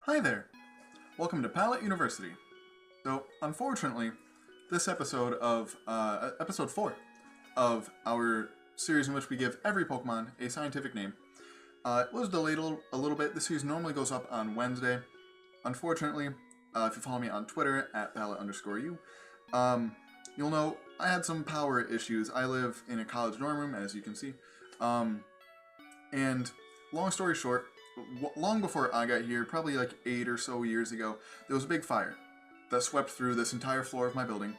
Hi there! Welcome to Pallet University. So, unfortunately, this episode of, episode 4 of our series in which we give every Pokemon a scientific name, was delayed a little bit. This series normally goes up on Wednesday. Unfortunately, if you follow me on Twitter, at Pallet_U, you'll know I had some power issues. I live in a college dorm room, as you can see. And long story short, long before I got here, probably like 8 or so years ago, there was a big fire that swept through this entire floor of my building,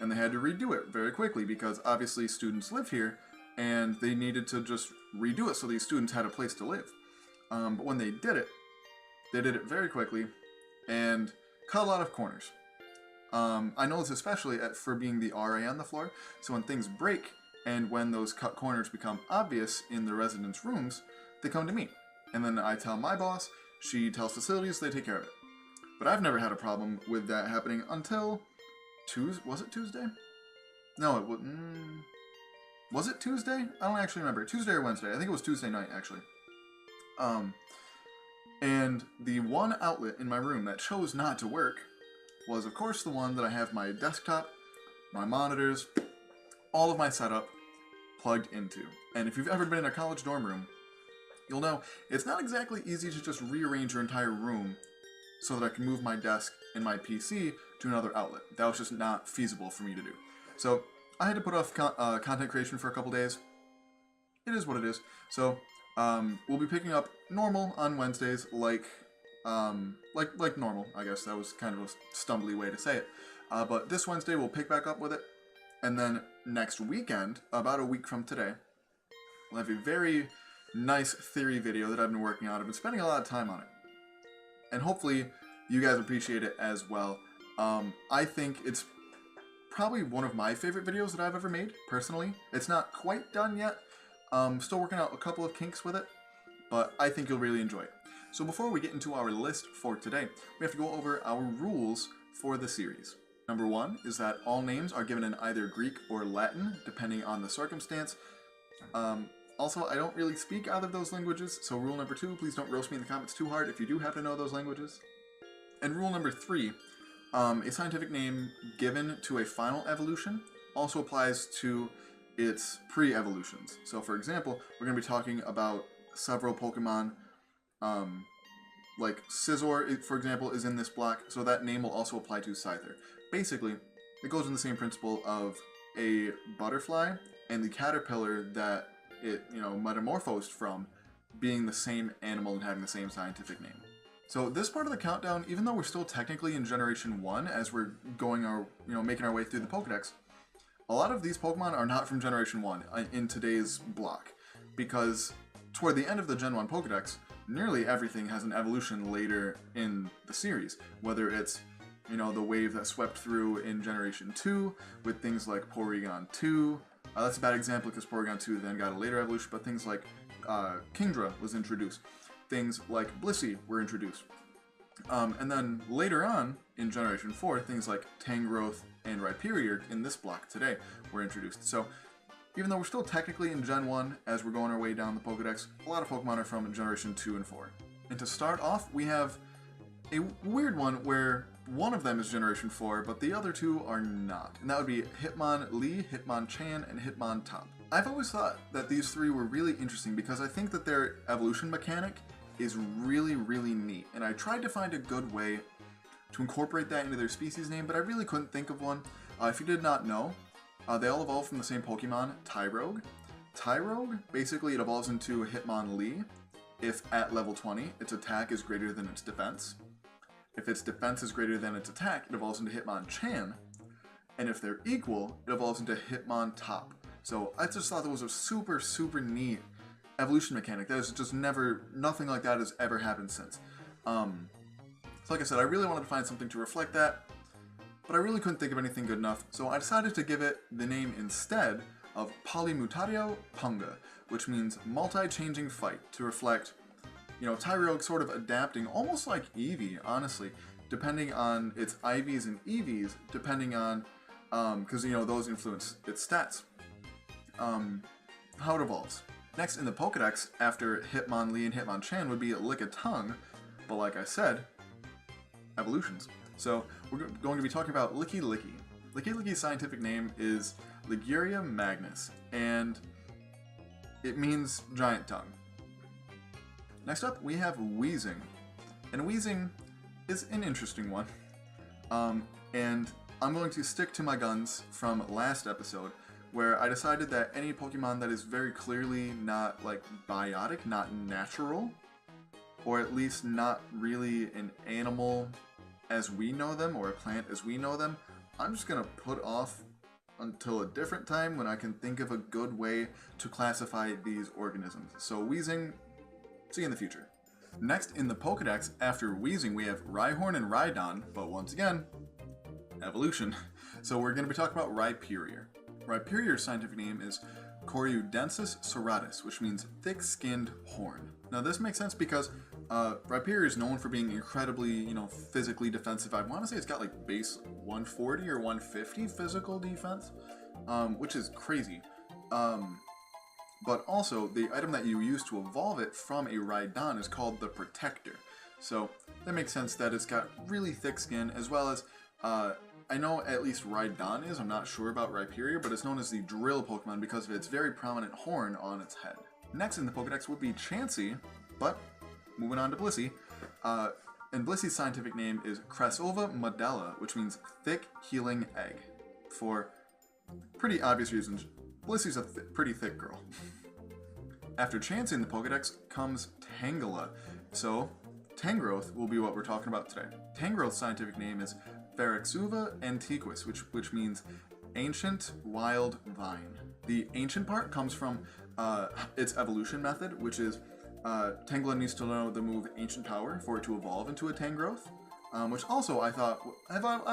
and they had to redo it very quickly because obviously students live here, and they needed to just redo it so these students had a place to live. But when they did it very quickly and cut a lot of corners. I know this especially for being the RA on the floor, so when things break and when those cut corners become obvious in the residents' rooms, they come to me. And then I tell my boss, she tells facilities, they take care of it. But I've never had a problem with that happening until was it Tuesday? No, it wasn't. Was it Tuesday? I don't actually remember. Tuesday or Wednesday. I think it was Tuesday night, actually. And the one outlet in my room that chose not to work was, of course, the one that I have my desktop, my monitors, all of my setup plugged into. And if you've ever been in a college dorm room, you'll know it's not exactly easy to just rearrange your entire room so that I can move my desk and my PC to another outlet. That was just not feasible for me to do. So I had to put off content creation for a couple days. It is what it is. So we'll be picking up normal on Wednesdays, like normal. I guess that was kind of a stumbly way to say it. But this Wednesday we'll pick back up with it, and then next weekend, about a week from today, we'll have a very nice theory video that I've been working on. I've been spending a lot of time on it. And hopefully you guys appreciate it as well. I think it's probably one of my favorite videos that I've ever made, personally. It's not quite done yet. Still working out a couple of kinks with it, but I think you'll really enjoy it. So before we get into our list for today, we have to go over our rules for the series. Number 1 is that all names are given in either Greek or Latin, depending on the circumstance. Also, I don't really speak either of those languages, so rule number 2, please don't roast me in the comments too hard if you do happen to know those languages. And rule number 3, a scientific name given to a final evolution also applies to its pre-evolutions. So for example, we're going to be talking about several Pokemon, like Scizor, for example, is in this block, so that name will also apply to Scyther. Basically, it goes in the same principle of a butterfly and the caterpillar that it, metamorphosed from being the same animal and having the same scientific name. So this part of the countdown, even though we're still technically in Generation 1 as we're going making our way through the Pokedex, a lot of these Pokemon are not from Generation 1 in today's block, because toward the end of the Gen 1 Pokedex, nearly everything has an evolution later in the series, whether it's the wave that swept through in Generation 2 with things like Porygon 2. That's a bad example because Porygon 2 then got a later evolution, but things like Kingdra was introduced. Things like Blissey were introduced. And then later on, in Generation 4, things like Tangrowth and Rhyperior in this block today were introduced. So even though we're still technically in Gen 1 as we're going our way down the Pokedex, a lot of Pokemon are from Generation 2 and 4. And to start off, we have a weird one where one of them is Generation 4, but the other two are not. And that would be Hitmonlee, Hitmonchan, and Hitmontop. I've always thought that these three were really interesting because I think that their evolution mechanic is really, really neat. And I tried to find a good way to incorporate that into their species name, but I really couldn't think of one. If you did not know, they all evolve from the same Pokemon, Tyrogue. Tyrogue, basically it evolves into Hitmonlee if at level 20 its attack is greater than its defense. If its defense is greater than its attack, it evolves into Hitmonchan. And if they're equal, it evolves into Hitmontop. So I just thought that was a super, super neat evolution mechanic. That is just nothing like that has ever happened since. So like I said, I really wanted to find something to reflect that, but I really couldn't think of anything good enough, so I decided to give it the name instead of Polymutario Punga, which means multi-changing fight, to reflect Tyrogue sort of adapting, almost like Eevee, honestly, depending on its IVs and EVs, depending on, because, those influence its stats, how it evolves. Next in the Pokedex, after Hitmonlee and Hitmonchan, would be Lickitung, but like I said, evolutions. So we're going to be talking about Licky Licky. Licky Licky's scientific name is Liguria magnus, and it means giant tongue. Next up, we have wheezing. And wheezing is an interesting one. And I'm going to stick to my guns from last episode, where I decided that any Pokemon that is very clearly not like biotic, not natural, or at least not really an animal as we know them, or a plant as we know them, I'm just gonna put off until a different time when I can think of a good way to classify these organisms. So wheezing, see you in the future. Next in the Pokedex, after wheezing, we have Rhyhorn and Rhydon, but once again, evolution. So we're going to be talking about Rhyperior. Rhyperior's scientific name is Coriodensis serratus, which means thick-skinned horn. Now this makes sense because Rhyperior is known for being incredibly, physically defensive. I want to say it's got like base 140 or 150 physical defense, which is crazy. But also, the item that you use to evolve it from a Rhydon is called the Protector. So that makes sense that it's got really thick skin, as well as, I know at least Rhydon is, I'm not sure about Rhyperior, but it's known as the drill Pokemon because of its very prominent horn on its head. Next in the Pokedex would be Chansey, but moving on to Blissey. And Blissey's scientific name is Crassova modella, which means thick healing egg. For pretty obvious reasons, Blissey's a pretty thick girl. After Chansey in the Pokedex comes Tangela. So, Tangrowth will be what we're talking about today. Tangrowth's scientific name is Pharaxuva antiquus, which means ancient wild vine. The ancient part comes from its evolution method, which is Tangela needs to know the move Ancient Power for it to evolve into a Tangrowth, which also I've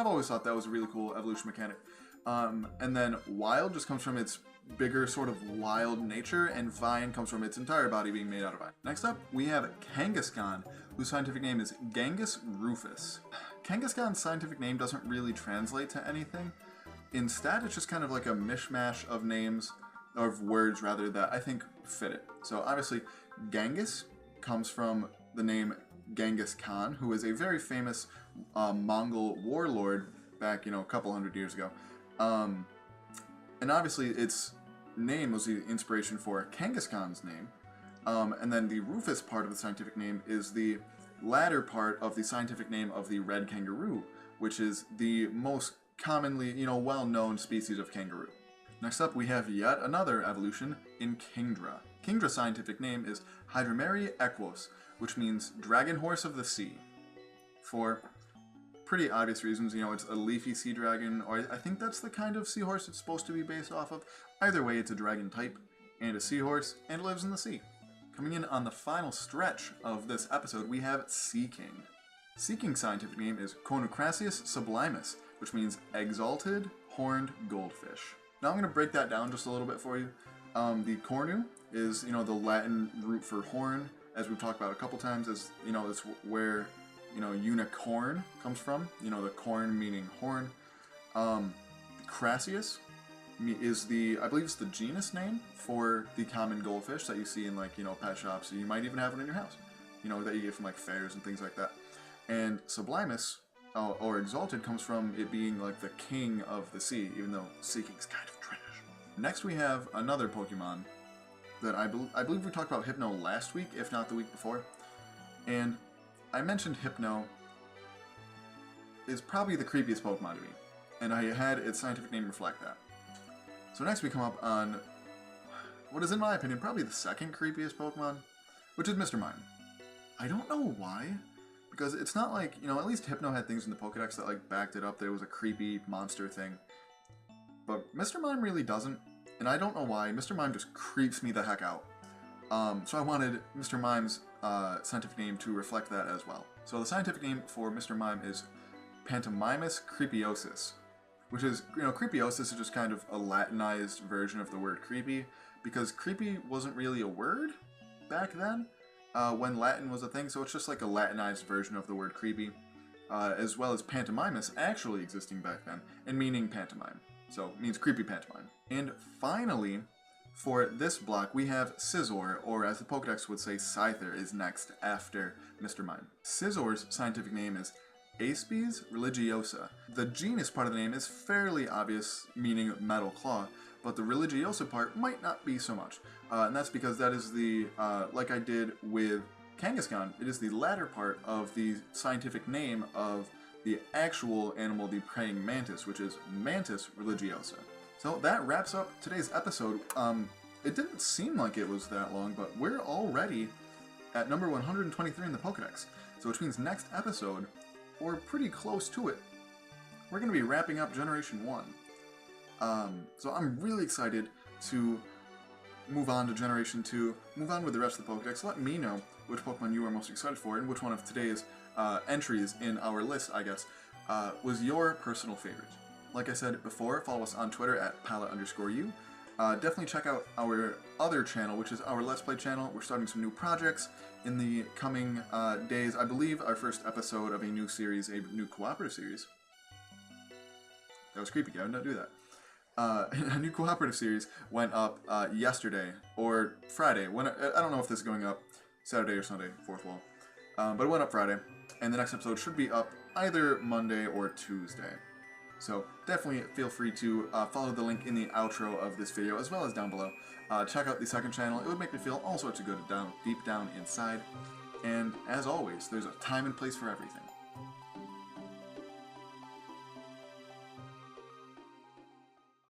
always thought that was a really cool evolution mechanic. And then wild just comes from its bigger sort of wild nature, and vine comes from its entire body being made out of vine. Next up, we have Kangaskhan, whose scientific name is Genghis rufus. Kangaskhan's scientific name doesn't really translate to anything. Instead, it's just kind of like a mishmash of names, of words rather, that I think fit it. So obviously, Genghis comes from the name Genghis Khan, who is a very famous Mongol warlord back, a couple hundred years ago. And obviously its name was the inspiration for Kangaskhan's name. And then the Rufus part of the scientific name is the latter part of the scientific name of the red kangaroo, which is the most commonly, well-known species of kangaroo. Next up, we have yet another evolution in Kingdra. Kingdra's scientific name is Hydromeri equus, which means dragon horse of the sea. For pretty obvious reasons, it's a leafy sea dragon, or I think that's the kind of seahorse it's supposed to be based off of. Either way, it's a dragon type and a seahorse, and it lives in the sea. Coming in on the final stretch of this episode, we have Seaking. Seaking's scientific name is Conucrassius sublimus, which means exalted horned goldfish. Now I'm going to break that down just a little bit for you. The cornu is, the Latin root for horn, as we've talked about a couple times, it's where unicorn comes from, the corn meaning horn. Crassius is I believe it's the genus name for the common goldfish that you see in pet shops. You might even have one in your house, that you get from fairs and things like that. And sublimus, or exalted, comes from it being the king of the sea, even though Seaking's kind of trash. Next we have another Pokemon that I believe we talked about Hypno last week, if not the week before. And I mentioned Hypno is probably the creepiest Pokemon to me, and I had its scientific name reflect that. So next we come up on what is, in my opinion, probably the second creepiest Pokemon, which is Mr. Mime. I don't know why, because it's not at least Hypno had things in the Pokedex that backed it up. There was a creepy monster thing, but Mr. Mime really doesn't, and I don't know why. Mr. Mime just creeps me the heck out. So I wanted Mr. Mime's scientific name to reflect that as well. So the scientific name for Mr. Mime is Pantomimus creepiosus, which is, creepiosis is just kind of a Latinized version of the word creepy, because creepy wasn't really a word back then, when Latin was a thing, so it's just a Latinized version of the word creepy, as well as pantomimus actually existing back then, and meaning pantomime. So it means creepy pantomime. And finally, for this block, we have Scizor, or as the Pokedex would say, Scyther, is next after Mr. Mime. Scyzor's scientific name is Aspes religiosa. The genus part of the name is fairly obvious, meaning metal claw, but the religiosa part might not be so much. And that's because that is the, like I did with Kangaskhan, it is the latter part of the scientific name of the actual animal, the praying mantis, which is Mantis religiosa. So that wraps up today's episode. It didn't seem like it was that long, but we're already at number 123 in the Pokedex. So which means next episode, or pretty close to it, we're going to be wrapping up Generation 1. So I'm really excited to move on to Generation 2, move on with the rest of the Pokedex. Let me know which Pokemon you are most excited for, and which one of today's entries in our list, I guess, was your personal favorite. Like I said before, follow us on Twitter at Pallet_you. Definitely check out our other channel, which is our Let's Play channel. We're starting some new projects in the coming days. I believe our first episode of a new series, a new cooperative series. That was creepy, Gavin, don't do that. A new cooperative series went up yesterday, or Friday. I don't know if this is going up Saturday or Sunday, fourth wall. But it went up Friday, and the next episode should be up either Monday or Tuesday. So definitely feel free to follow the link in the outro of this video, as well as down below. Check out the second channel. It would make me feel all sorts of good deep down inside. And as always, there's a time and place for everything.